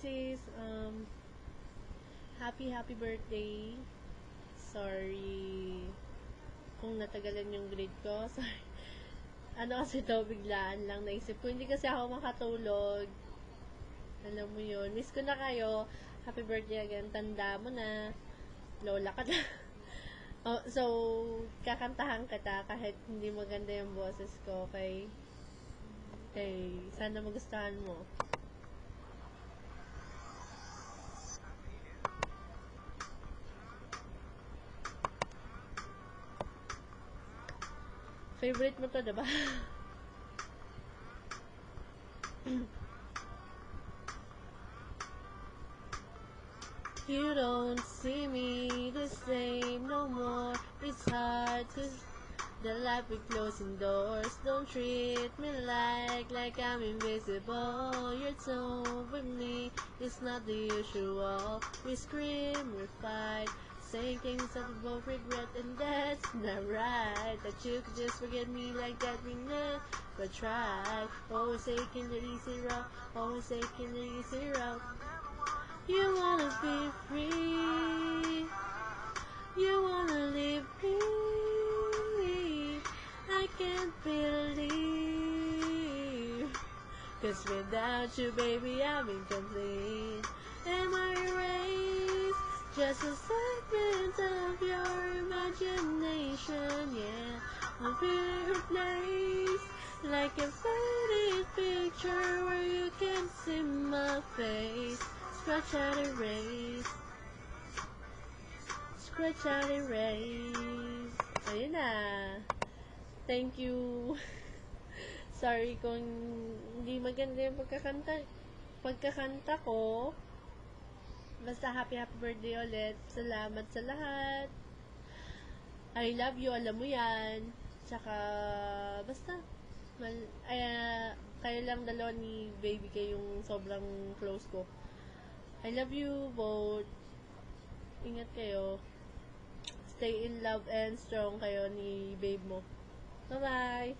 sis. Happy birthday. Sorry kung natagalan yung grade ko. Sorry. Ano kasi to, biglaan lang naisip ko. Hindi kasi ako makatulog. Alam mo yun. Miss ko na kayo. Happy birthday again. Tanda mo na. Lola ka na. Oh, so, kakantahan kita kahit hindi maganda yung boses ko. Okay? Sana magustuhan mo. Favorite mo to, diba? You don't see me the same no more. It's hard to the life with closing doors. Don't treat me like I'm invisible. Your tone with me is not the usual. We scream, we fight, saying things that we both regret, and that's not right. That you could just forget me like that, we never try. Always taking the easy route, always taking the easy route. You wanna be free, you wanna live free. I can't believe, 'cause without you, baby, I'm incomplete. Am I erased? Just a segment of your imagination, yeah. I'm feeling replaced, like a faded picture where you can't see my face. Scratch out erase, scratch out erase. Ayun na. Thank you. Sorry kung hindi maganda yung pagkakanta ko. Basta happy birthday ulit. Salamat sa lahat. I love you, alam mo yan. Tsaka, basta, kayo lang dalawa ni baby kayong sobrang close ko. I love you both. Ingat kayo. Stay in love and strong kayo ni babe mo. Bye-bye!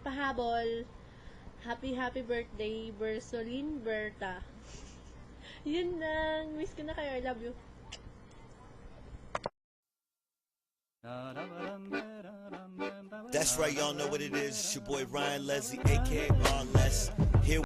Pahabol. Happy birthday, Bersolin Berta. Yun lang. Miss ko na kayo. I love you. That's right, y'all know what it is. It's your boy Ryan Leslie, aka Ron Les.